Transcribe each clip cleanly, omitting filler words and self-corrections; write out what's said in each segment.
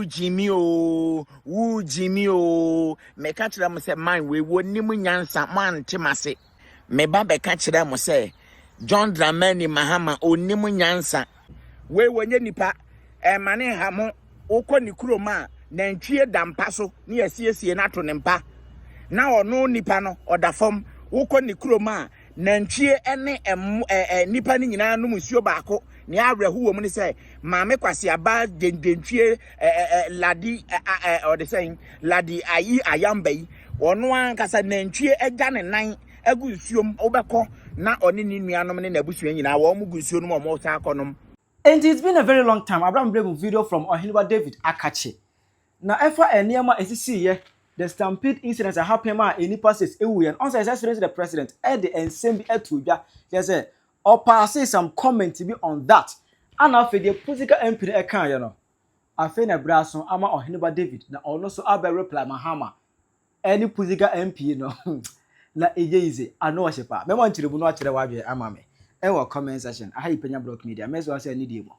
Jimmy o me catch them say man we woni mu nyansa man temase me ba be catch them say John Mahama oni mu nyansa we wonye nipa mane ha mo ukọ ni kuroma na ntwie dampa so ne yesiesie na to ne mpa na ono nipa no odafom ukọ ni kuroma na ntwie ene nipa ni nyina no musuo baako ni awrehu wo mu ni say maame kwase aba dendentwie ladi or the saying ladi ayi ayamba yi ono ankasa nantwie agya ne nan agu nsuom obekọ na oni ni nuanom ne nabusuo nyina wo mu gu nsuo no mo sa akonom. And it's been a very long time. Abraham bring video from Oheneba David Akache. Now, if I near see the stampede incidents are happening, any passes away, and also as the president, the same etuja, yes, or pass some comment to be on that. And after the Pusiga Mp, you know, I find a brass on Ama Oheneba David. Now, also I reply Mahama. Any Pusiga Mp, you know, na easy. I know what you pa. Me want to know what you want to amame. Ewa comment section. I have Penyah block media. May as well say need you.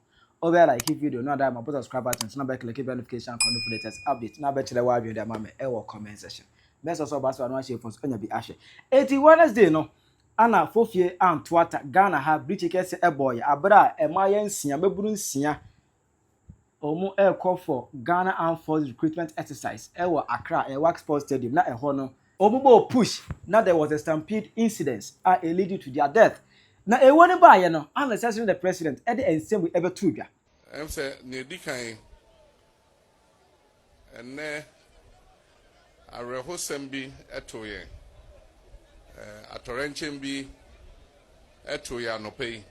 Over like if video, no that my subscribe button, so now click notification on the latest update. Now bet you the why video mama. Ewa comment section. May also pass one share for Penyah be ashe. 80 Wednesday no. Ana fofie and Twitter Ghana have breach case a boy. Abra e mayen sia meburu nsia. Omo e call for Ghana Armed Forces recruitment exercise. Ewa Accra e Wax Sports Stadium na e ho no. Omo push. Now there was a stampede incidents are leading to their death. Na e woni ba ye no unnecessary the president e de ensem we ebe tu dwa em se ne dikan enne arehosem bi eto ye atorenchem bi eto ya no pei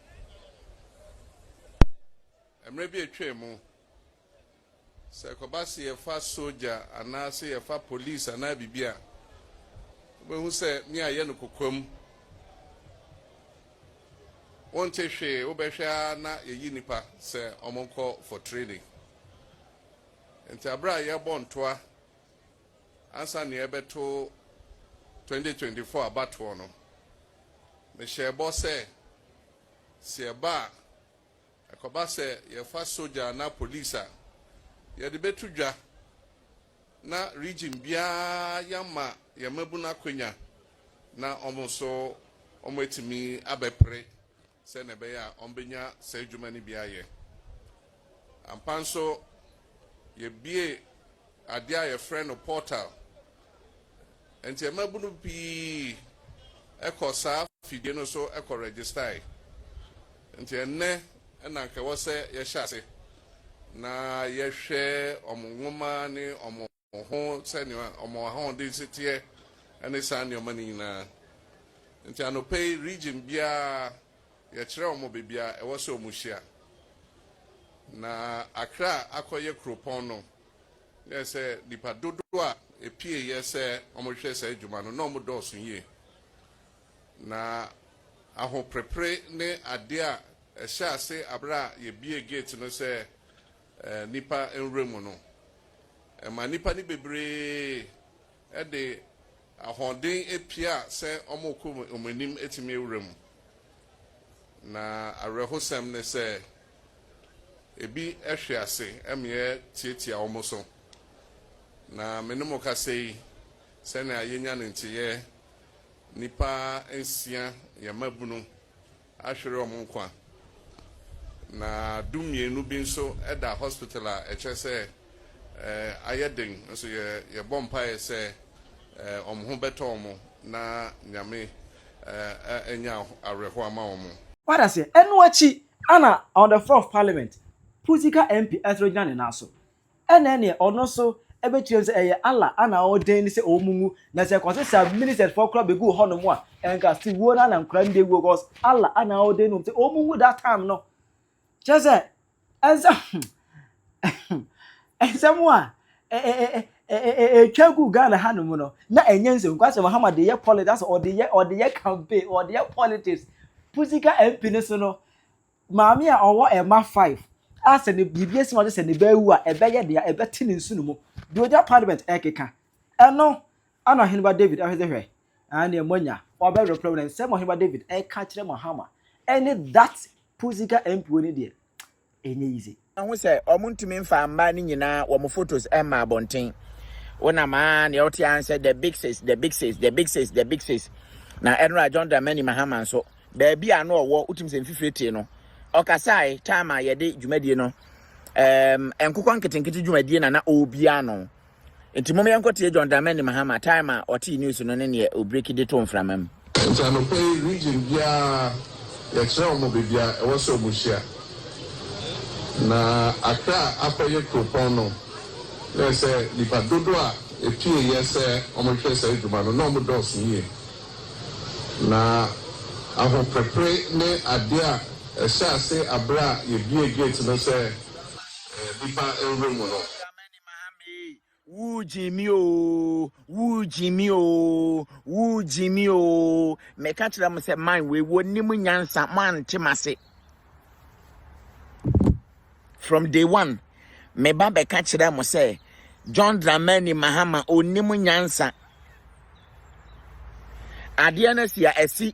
emre bi etwemu se kobasi e fa soldier ana se e fa police ana bibia we hu se mi aye no kokom one teshe obehwa na yeyi nipa se omonko for training enti abra ye bontoa ansa ne ebeto 2024 abato no me shebo se ba akoba se ye fa soldier na police ye de betu dwa na region bia yama ye mabuna kwanya na omonso omwetimi abepre se nebeya ombenya se adwumani biaye ampanso ye bie ade a ye friend no portal enti emabunu bi ekosa fidie no so eko register enti enne na nke wo se ye hyase na ye hwe omwoma ni omoho se ni omoho de sitie ene san ni omani na enti anopei region bia ye kire omo bebia e wo se omuhia na Accra akoye kropon no ye se dipa dodo a epie ye se omohwe se adwuma no na omo dosun ye na aho prepare ne ade a ehya ase abra ye bie gate no se nipa enremu no ma nipa ni bebre e de ahoden epia se omo ko omanim etimi ewremu na arehosem ne se ebi ehwe ase emye tietia omoso na menemo ka sei se na yenya ntiye nipa ensia ya mabunu ahwere omonkwa na dumienu bi nso eda hospital a eche se ayeden nso ye bompa se omho beto omo na nyame enya areho ama omo. What I say enwachi ana on the floor of Parliament Pusiga Mp Etrojana ne naso ene ono so ebetue se eye ala ana oden ni se omumu na se kwase sub minister for club be go hono mo a enka si wo na nkra nde go cause ala ana oden no se omumu that time no chese enza mo a twagu Ghana hanom no na enyense kwase Mahama de ye politics or de ye campaign or de ye politics Pusiga Mp ne so no maami a owo ema 5 ase ne bibie si mo se ne bawu a ebeye de a ebeti ne nsu no mu de oja parliament ekeka eno ana Oheneba David ahwehwe ana emonya obe replay se Oheneba David eka kire Mahama any that Pusiga Mp woni de enye easy Who say omuntumi mfa mba ni nyina wo mo photos emma abonten. Wona man ye oti answer the big sis, the big sis, the big sis, the big sis. Na Enra John Mahama so baabi ano wo utim se mfifreti no. Okasai time a ye de dwumadie no. Enkokwa nketenkete dwumadie na obia no. Enti mom yankotie John Mahama time a oti news no ne ne break de to mframam. Ntano pay region bia ye kra omo bebia e wo so omuhia. Na aka apeye kupon no. Let's say nipa dodo a epie yes omo hwe say duma no no mo dos yi. Na aho prepare ne ade a ehya se abra ye bie gate no say nipa enroom no. Woo Jimmy o. Me catch them say man we woni mu nyansa man temase. From day one, me ba be catch them say John Mahama oni mu nyansa. Ade na sia esi.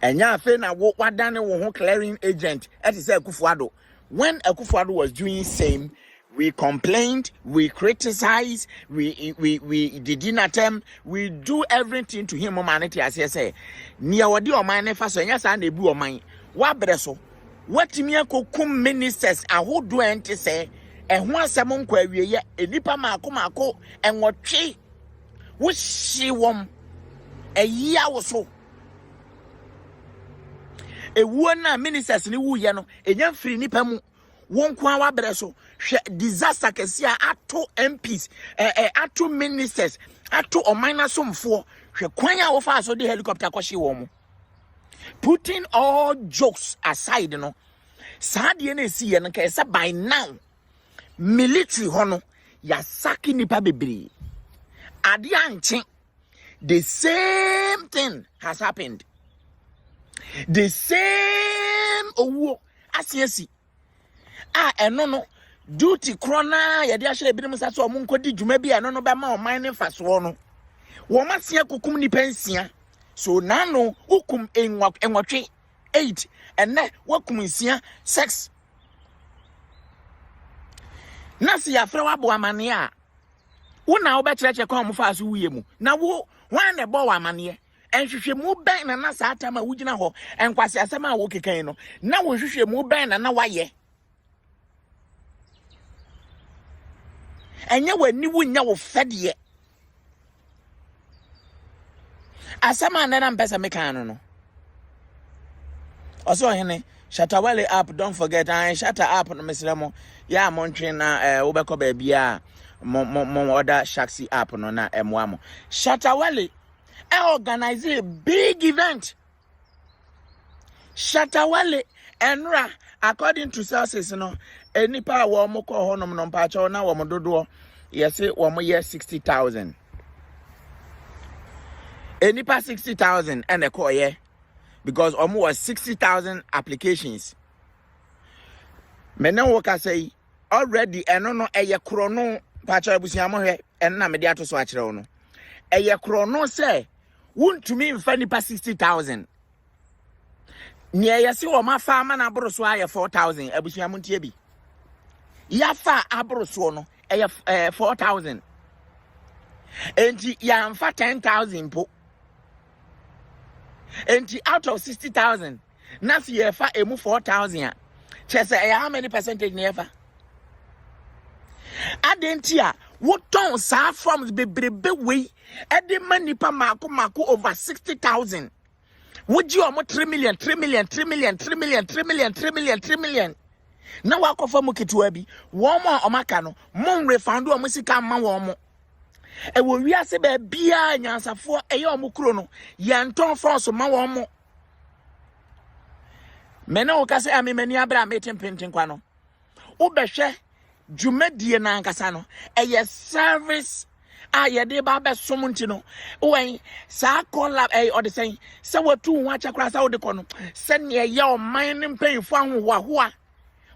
Enya afa na wo wadane wo ho clearing agent. It is Akufo-Addo. When Akufo-Addo was doing same, we complained, we criticized, we did not attempt, we do everything to him. Humanity as I say, near what do man if I say yes and they blew mine. What breso? What me kum ministers I would do and to say, and once a monk where we a nipa mako and what she which she won a year or so. A one ministers ni wu yano, a young free nipa mu. Won kwa wa breso disaster kesia ato MPs ato ministers ato omina somfo hwe kwanya wo fa so de helicopter kwashi wo mo. Putting all jokes aside no saade na esi ye no ka esa by now military hono ya saki nipa bebre ade anche. The same thing has happened, the same owo asiesi. No duty crona ya dia hye binim sa so omunkodi dwuma bi no be ma o man ne faso no wo masia kokum ni pensia so nano ukum enwatwe 8 enne wakum nsia 6 nasi ya fra wabo amane a wo na wo be kyereke kwa mo faso wuye mu na wo wan ne bo wa amane enhwehwe mu ben na sa atama wugina ho enkwase asema a wo kekan no na wo hwehwe mu ben na waye. Enya wani wunya wo fedie asama na mpesa mekano no oso hene Shatawale app, don't forget shatter app no meslemo ya montwe na wobekọ ba bia mo order shaxi app no na emwamo Shatawale organize a big event. Shatawale enra according to sources no enipa wo mo ko honom no mpacha na wo mo dodo yesi wo mo ye 60,000 enipa 60,000 and e ko ye because almost 60,000 applications. Mena wo ka say already eno no eye krono pacha abusiamo he en na me de ato so a kire wo no eye krono say wuntumi mfa nipa 60,000 nia yesi wo mafa ama na aboro so aye 4,000 abusiamo ntie bi yafa aboro so no eye 4,000 enti ya mfa 10,000 po enti out of 60,000 nasi yefa emu 4,000 chese how many percentage never adentia woton sa forms bebrebe we ede manipa mako over 60,000 woji omo 3 million na wakofa mu ketewa bi wo mo omaka no mon refund o musika ma wo mo e wo wiase ba bia nyansafo eye omo kuro no yanton force ma wo mo mena wo kase amemani abra metempentin kwa no wo behwe dwumadie na ankasa no eye service ayede ba be somunti no wen sa kola o de sen se watu ho achakra sa wo de kono se ne ye o man ne mpanfo ahowa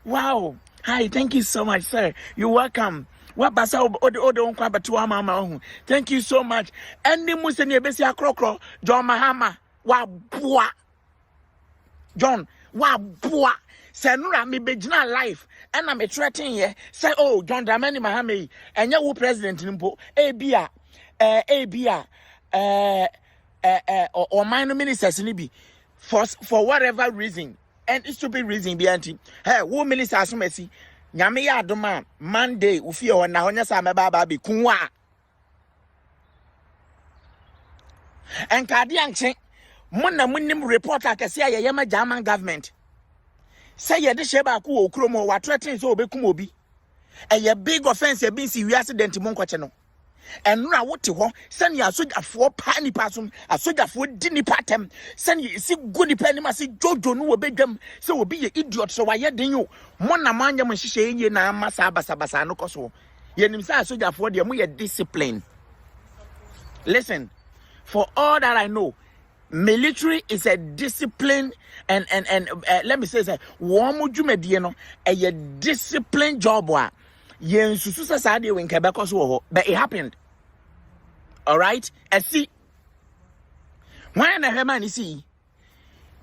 wow hi thank you so much sir you're welcome what basa odo nkwa batu ama hu thank you so much eni muse ne besi akrokro John Mahama wa boa John wa boa say nura me begina life and I'm a threatening here say oh John Mahama Pusiga and you president nimpo ebia or minor ministers nibi for whatever reason and stupid reason behind hey wo ministers mercy nyame ya adoma Monday ufie ona honya sa meba bi kunwa and kadi anche mona munim report akese ya yema German government say ye de sheba ku okromo wa threatening so obekum obi a big offense e bin si wi accident mo nkwache no enura wote ho sani asogafo pa ni pasum asogafo di ni patem sani si gudi pa ni ma si jojo no wo bedwam se obi ye idiot so wa ye den yo mo na manya mo hihye enye na amasa basabasa no koso ye nim sa asogafo de mo ye discipline. Listen, for all that I know, military is a discipline and let me say wo mo dwumade no a discipline job wa yen susu sasade we nke bekoso ho but it happened. All right, and see when na hema ni see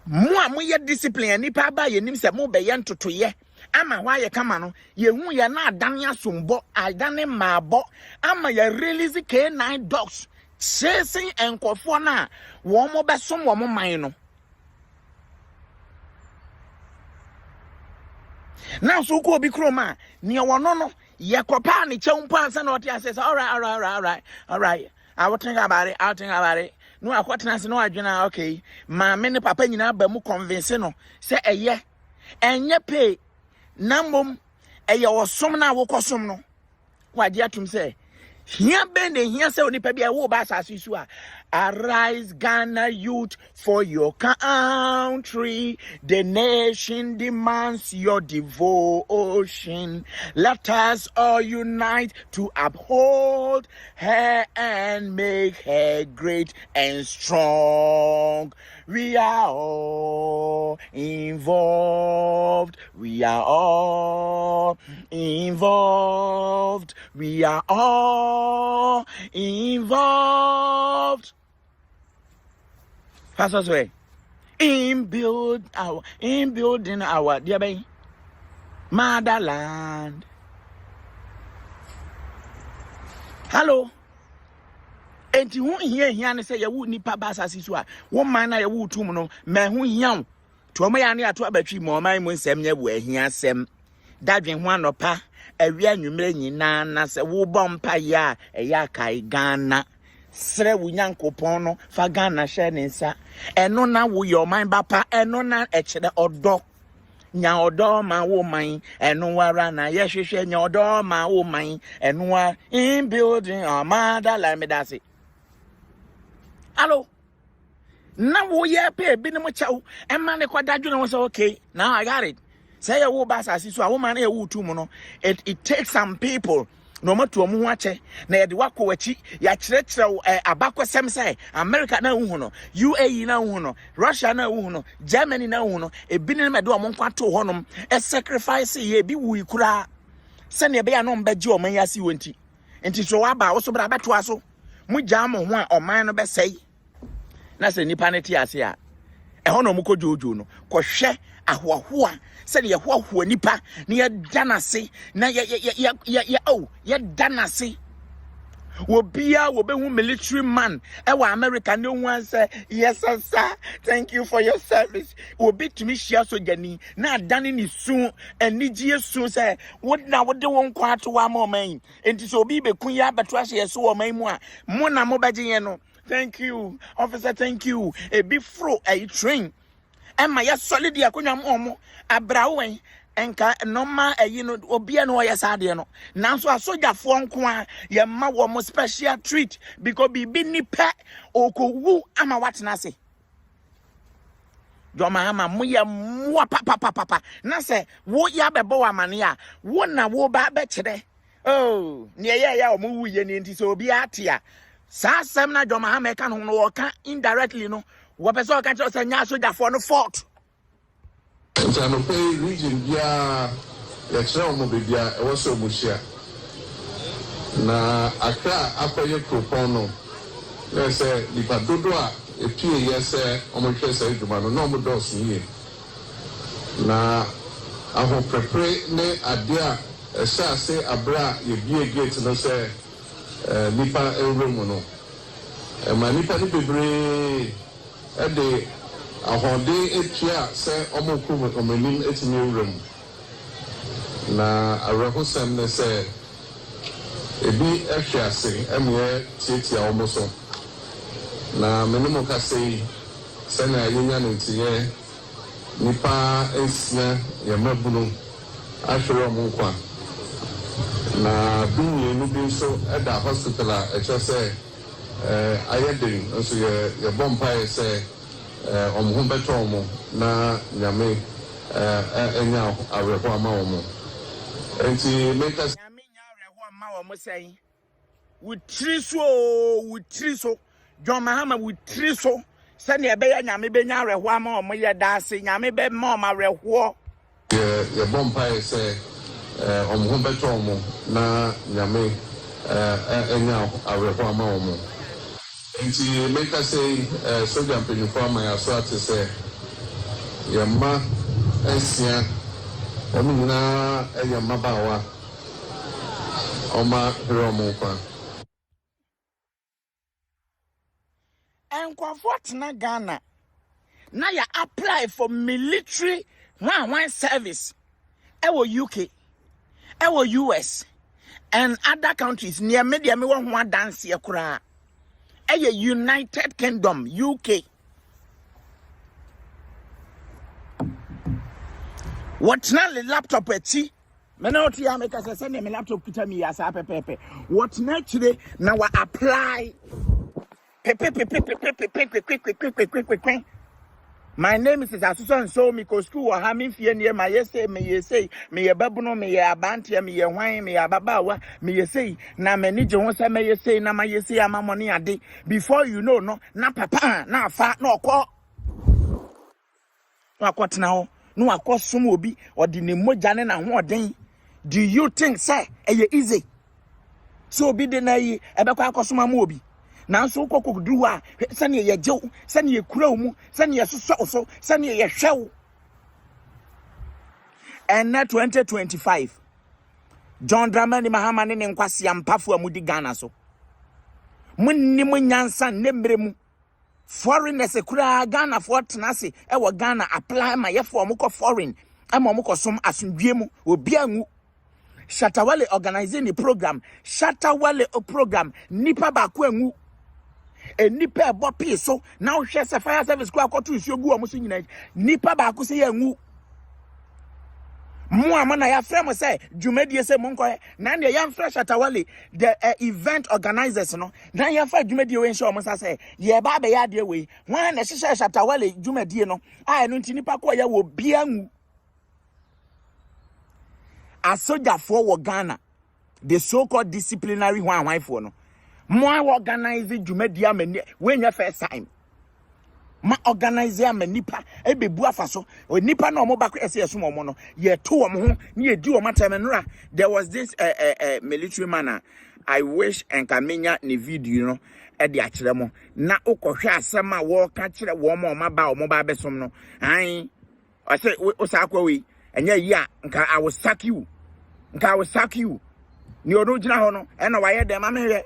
mo ye discipline nipa ba ye nim se mo be ye ntotoye ama hwa ye kama no ye hu ye na adane asombo adane maabo ama ye release K9 dogs chasing enkofo na wo mo besom wo mo man no. Now so ko bi kroma ne wono no ye kopa ne chempo ansa na otia says all right I'll think about it no akwatena se no adwena okay ma me ne papa nyina ba mu convince no say eye enye pay namom eye wosom na wokosom no wade atum say here ben here say onipa bia wo ba asase su a arise Ghana youth for your country, the nation demands your devotion. Let us all unite to uphold her and make her great and strong. We are all involved. We are all involved. We are all involved. Pastor's way. In building our dear baby, motherland. Hello. Enti hu hia ne say ya wu nipa basasi so a wo man na ya wu tum no ma hu hia to mo ya ne ato abatwi mo man mu nsem nya bu ahia asem dadwen ho anopa awi anwumre nyina na se wo bompa ya eya kai Ghana sre wu nyankopon no fa Ghana hye ne nsa eno na wo your man bapa eno na ekede odo nya odo ma wo man eno wara na ye hwehwe nya odo ma wo man eno wa in building our motherland me that's it. Hello. Now we are pay binom chow and man kwadadwo was okay. Now I got it. Say a wo basa so a woman e wo tu mu no. It takes some people no matter omu ache na ye de wako wachi ya kyerɛkyerɛ abakwasɛm sɛ America na hu no UAE na hu no Russia na hu no Germany na hu no ebini na de omo kwato honom sacrifice ye bi wu ikura sɛ ne be ya no mbagye oman yasi wonti enti so waba wo so bra beto aso mu jam ho a oman no besɛi na sɛ nipa ne ti ase a ɛho no mu kojojo no kɔhwɛ ahoahoa sɛ ye hoahoa nipa ne ye danase na ye danase wobia wobehu military man ewa America ne hu ansɛ yes sir thank you for your service obi tumi hia so gani na adane ni su anigye su sɛ wodna wode won kwa to wa ma man enti so obi be kun ya beto ahye so wo man mu a mo na mo bagye ye no thank you officer thank you e bi fro a train Emma ya solid ya konwa mo abrawen enka normal ayi no obia no ya sade no nanso asogafo nko a ye ma wo mo special treat because bibi ni pe okowu ama watena se John Mahama mo ye mo papa na se wo ya bebo wa mane a wo na wo ba be kire oh ne ye ya o mo wuye ni nti so obi atia sa sem na John Mahama ka no wo ka indirectly no wo pese o ka kire se nya asogafo no fault Janopay region bia yɛkyerɛ wɔn bebia ɛwɔ sɛ ɔmo hyia na Accra akɔyɛ kuropɔn no na sɛ nipa dodo a epie yɛ sɛ ɔmo hwɛ sɛ adwuma no na ɔmo dɔɔso yie na aho prepare ne adea ɛhyɛ ase abra yɛbie gate no sɛ nipa ɛwura no ɛma nipa no bebree ɛde ahɔden etua sɛ ɔmo kum ɔmanim etimi ewura mu na awerɛhosɛm ne sɛ ebi ɛhwɛ ase ɛmeɛ tietia ɔmo so na menimu kasa yi sɛnea yɛnya no ntiɛ nipa esia yɛmabunu ahwere ɔmo nkwa na bi mmienu bi nso ɛda hospital a ɛkyɛ sɛ ayɛ den nso yɛbɔ mpaeɛ sɛ ɔmo ho bɛtɔ ɔmo na nyame ɛnya awerɛho ama ɔmo enti meka nyame nya awerɛho ama ɔmo sɛn wotiri so John Mahama wotiri so sɛnea ɛbɛyɛ nyame bɛnya awerɛho ama ɔmo yɛ daase nyame bɛma ɔmo awerɛhoɔ yɛbɔ mpaeɛ sɛ ɔmo ho bɛtɔ ɔmo na nyame ɛnya awerɛho ama ɔmo nti meka sɛ sogya mpanyinfo ama yɛaso ate sɛ yɛmma asia ɔmo nyinaa ɛyɛ mmabaawa ɔma hwere ɔmo nkwa enkɔfoɔ tena Ghana na ya apply for military one service ɛwɔ UK ɛwɔ US and other countries near media me wɔ ho adanse koraa ɛyɛ United Kingdom UK wɔtena le laptop akyi mena ɔte ya meka sɛ me laptop kita mi ya saa pɛpɛpɛ wɔtena akyire na wa apply my name is Asuso and so me go school or having fear near my say me say me a babuno me a bantia me a wine me a babawa me say na manager won't say me say na my say I'm money a day before you know no na papa na fa no call what now no I call some will be or the nemo jane na one. Do you think say easy so be the nay ebekwa kosoma mobi na so kokodu a sane ye jew sane ye kura mu sane ye soso so sane ye hwew and na 2025 John Mahama ne nkwase ampafo amudi Ghana so munni munyansa ne mremu foreigners kura Ghana for tenase e wo Ghana apply ma ye for mo foreign ama mo som asundwie mu obi anwu Shatawale organizing the program Shatawale program nipa ba ko anwu nipa ebo pie so na wo hwe se fire service ko akoto isuo gu omo so nyina nipa ba ko se ya anwu mo amana ya frem say dwumadie se mo nkoye na ne ya mfra Shatawale the event organizers no na ya fa dwumadie we nso omo sa say ye ba be ya de we wan na hye Shatawale dwumadie no a no nti nipa ko ya wo bia anwu asojafo wo Ghana the so-called disciplinary one for no more organize dwumadi amani we nya first time ma organize amani pa e bebu afaso nipa na omo bakọ ese yeso omo no ye to omo ho na ye di omo temenura. There was this military man I wish and kamenya ne video no e de akire mo na ukohwe asem a wo ka kire wo omo ba omo ba besom no an o say o sa akwa we enya yi a nka I will sack you ni odo gina ho no e na waye dem amehwe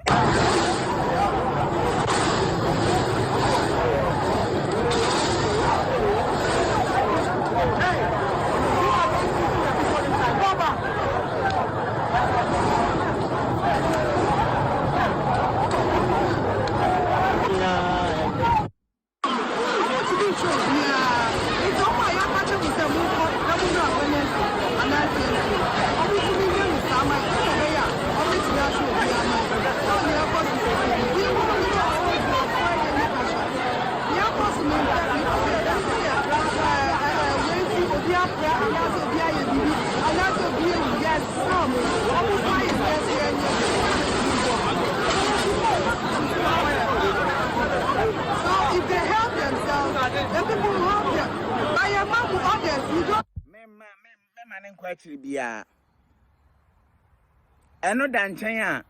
eno da nchen a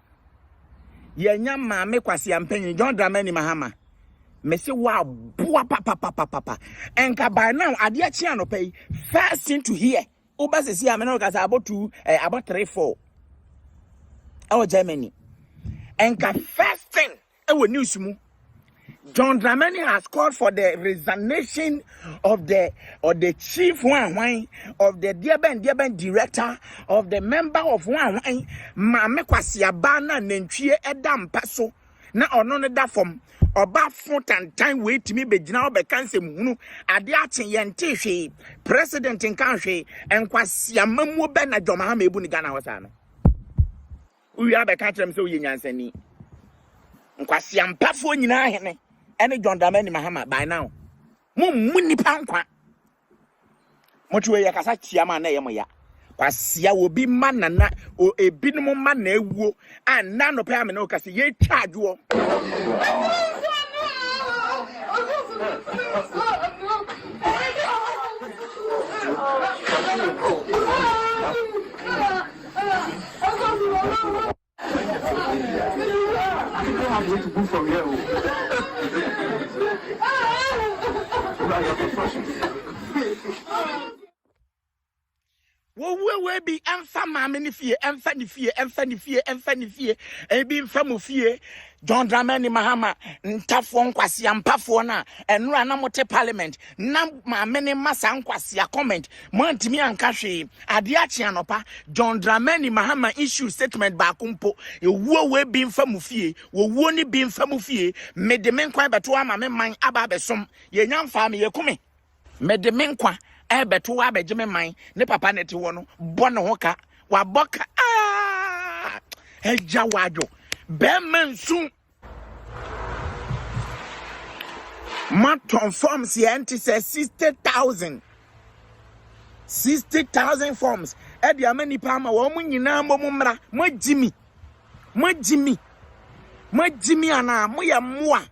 yenya maame kwase ampanyi John Mahama mese wa boa papa enka by now ade a chi anopai first thing to hear Oba se si amena ka about 2 about 3 4 our Germany and ka first thing we news mu John Dramani has called for the resignation of the chief one of the Diaben director of the member of one Mame Kwasi Abana Nentwie Edam Paso na ono ne da fom oba fontantan we timi begina obeka nsem ade achen yente hwe president nkan hwe enkwasi amamu be na John Mahama ebu ni Ghana wasa no uwi abeka kyerem se uye nyansani nkwasi ampafo nyina hene ene John Dramani Mahama by now mu nipa nkwa motuwe ya kasa chiama na yemo ya kwasia obi manana o ebinom mana ewuo anna no pa amena o kase ye charge wo we be emfa mama ni fie emfa ni fie ebi mfa mo fie John Dramani Mahama ntafo nkwasi ampafo na enura na mote parliament na mama ni masa nkwasi comment mo ntimi anka hwe ade achi anopa John Dramani Mahama issue statement ba kumpo ewuo we bi mfa mo fie wo ni bi mfa mo fie medeme nkwa beto ama me man aba besom ye nyamfa me yekume medeme nkwa beto abegeme man ne papa neti wo no bono hoka wa boka eja wajo be mansu maton forms ye anti say 60,000 forms e dia mani pa ma wo nyina mmra majimi ana mo ya moa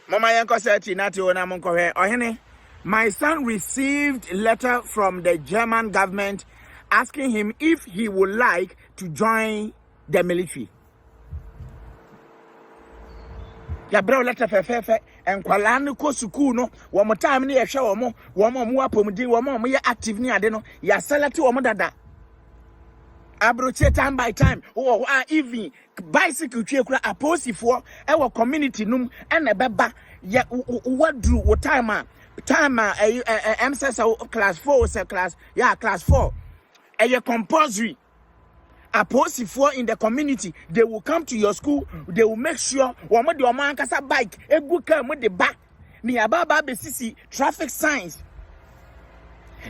mama yanko seti nati wona mo nkohwe ohene. My son received a letter from the German government asking him if he would like to join the military. Ya bro letter fe en kwala no ko school no wo mo time ne ye hwe wo mo apomdi wo mo ye active ni ade no ya select wo mo dada abroche time by time even bicycle twe kura aposifo e wo community num e na beba ya wadru wo time MSS class 4 class 4 a compulsory apostle in the community. They will come to your school, they will make sure woman do man kasa bike e go come with the back ni ababa besisi traffic signs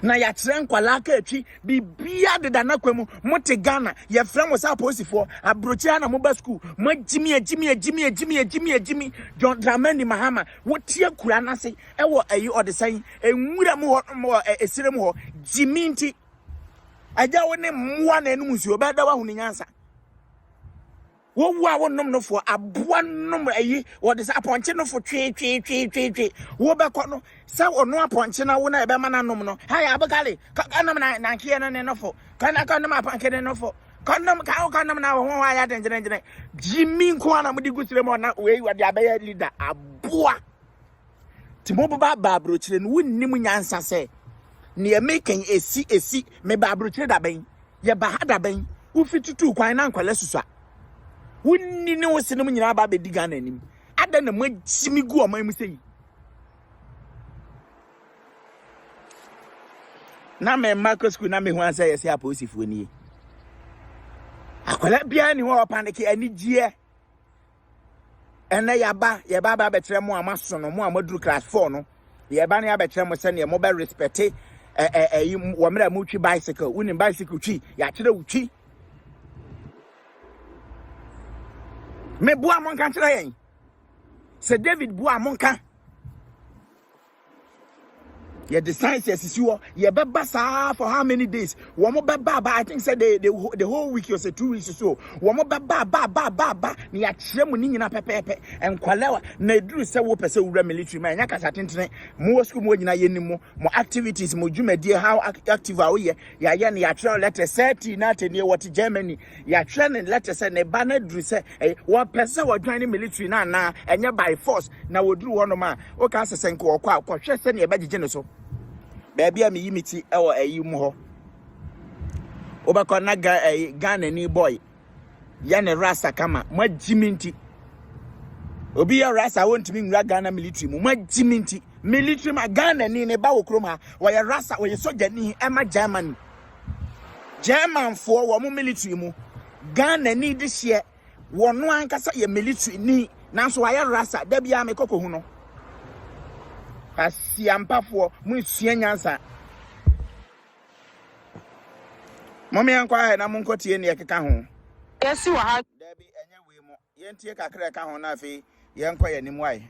na ya tren kwala ka atwi bibia de dana kwemu mote Ghana ye frem was apostle abrochi na moba school majimi John Dramani Mahama wotie kura na se e wo ayi odesan enwura mu ho esire mu ho jimi nti aja woni mwa na enum nsuo beda wa hunu nyansa wo wa wonnom no fo aboa nom ayi wodesa aponche no fo twe wo be kɔ no se ono aponche na wo na ebe ma na nom no ha ya abakale kanam na nkie no ne no fo kanam aponche ne no fo kanam na ho wa ya denjene jimi nko ana mudi gusire mo na we wade abaya leader aboa timo ba abrochire no wonnim nyansa se ne emeken esi me ba abrochire da ben ye ba ha da ben wo fitutu kwan na nkwala susua wonni ne wo sinum nyina ba be diga na anim ada na magimi gu o man mu sei na me market school na me hu ansa yesi aposifo ni akwala bia ni ho panic anigie ene yaba ba betre mo amaso no mo amaduru class 4 no yeba na ya betre mo se ne mo be respect wo mra mu twi bicycle woni bicycle twi ya kire wutwi me bua mon kan kire yen se David bua mon kan ye the science sisiwo ye beba sa for how many days wo mo beba I think said the whole week or say 2 weeks or so wo mo beba ba ni ya kire mu ni nyina pepepe enkwalewa na eduru se wo pese wura military man nya kasa tentene mo school mo nyina ye nimo mo activities mo dwumadie how active are ye ya ye na ya kire letter 30 na tene what Germany ya kire ne letter se ne ba na duru se wo pese wo join military na enye by force na woduru wono ma o ka sesenko okwa hwe se ne be gige ne so baby a me yimiti ewo ayi mu ho obakọ na Ghana ni boy ya ne rasa kama mwajiminti obi ya rasa wontimi nwura Ghana military mu mwajiminti military ma Ghana ni ne ba wokrom ha wo ya rasa wo ye soja ni ema German for wo mu military mu Ghana ni de hye wono ankasa ye military ni nanso wa ya rasa da bia me kokko hu no asiampafo mu sua nyansa Mommy anko na mu nkotie ne yakeka ho Yesi wa ha Dabi enye we mo yentie kakra ka ho na afi yenko ye nimu ai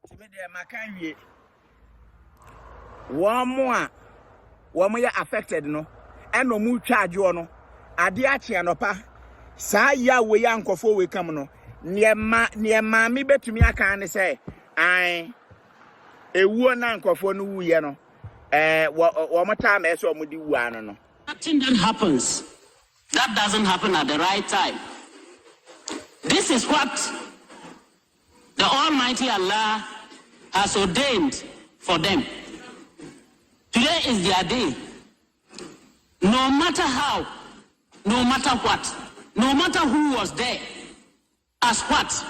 Timede makanwie wo ya affected no eno mu charge wo no ade ache anopa saa ya we ya nkofo we kam no niema mi betumi aka ne say an ewuo na nkofo no wuye no wo mota ma eso omudi wu ano no nothing that happens that doesn't happen at the right time. This is what the Almighty Allah has ordained for them. Today is their day. No matter how, no matter what, no matter who was there, as what,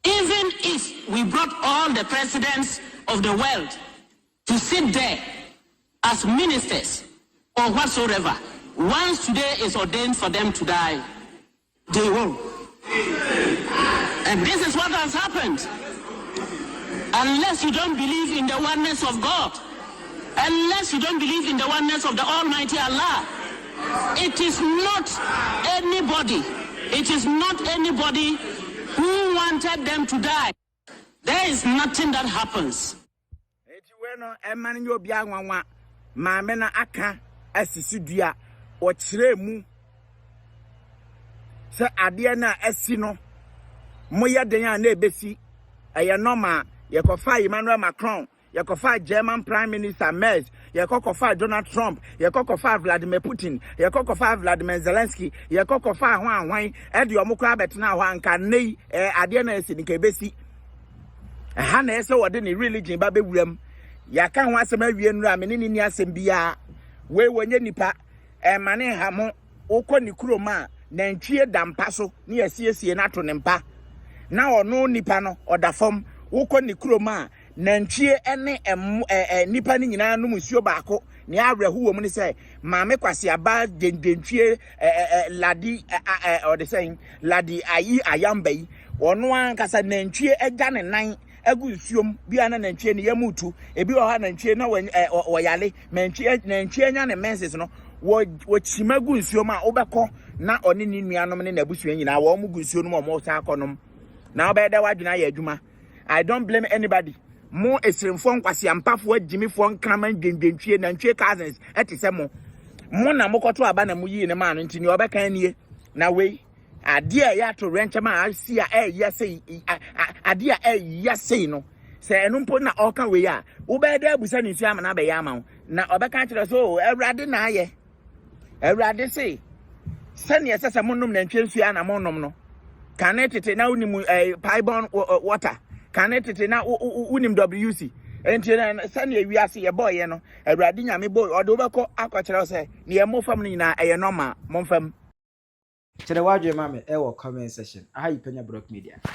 even if we brought all the presidents of the world to sit there as ministers or whatsoever, once today is ordained for them to die, they will. And this is what has happened. Unless you don't believe in the oneness of God, unless you don't believe in the oneness of the Almighty Allah, it is not anybody who wanted them to die. There is nothing that happens. Aka asisidua o kire mu se ade na asi no moye den a na ebesi eye normal ye kofa Emmanuel Macron ye kofa German Prime Minister Merz ye kofa Donald Trump ye kofa Vladimir Putin ye kofa Vladimir Zelensky ye kofa hwan e de omukra betena ho anka nei ade na asi ni ka ebesi ha na ese wode ni religion ba bewuram ya ka ho asem awie nura me ni asem bia we wonye nipa mane ha mo ukọ ni kuroma na ntwie dampa so ne yasiesie na to ne mpa na ono nipa no odafom ukọ ni kuroma na ntwie ene nipa ni nyina no musuo baako ne awrehu wo mu ne say maame kwase aba dendentwie ladi the saying ladi ayi ayamba yi ono ankasa na ntwie egya ne nan agu nsuom bia na ntwie ne yamutu ebi o ha na ntwie na woyale na ntwie nya ne menses no wo chimagu nsuom a obekọ na oni ni nuanom ne nabusuan nyina wo mu gu nsuo no mo sa akonom na obeda wadwuna ya adwuma. I don't blame anybody. Mo esremfo nkwase ampafo agimifo nkraman dendentwie na ntwie cousins etise mo na mokoto aba na muyi ne ma no ntini obeka nie na wei ade a ya to renchama asi a yesei ade a yesei no se enumpo na oka wei a ubeda abusa ni nsia na be ya ma na obeka kire so Ewrade na aye Ewrade sei sane esese monnom na ntwe nsia na monnom no kanetete na unimu piebon water kanetete na unim WC enti na sane ewiase ye boy ye no Ewrade nyame boy odo beko akokire se ne ye mofam ni na eye normal momfam Chere wadwe mame e wo comment section. Aha yi Penyah Media.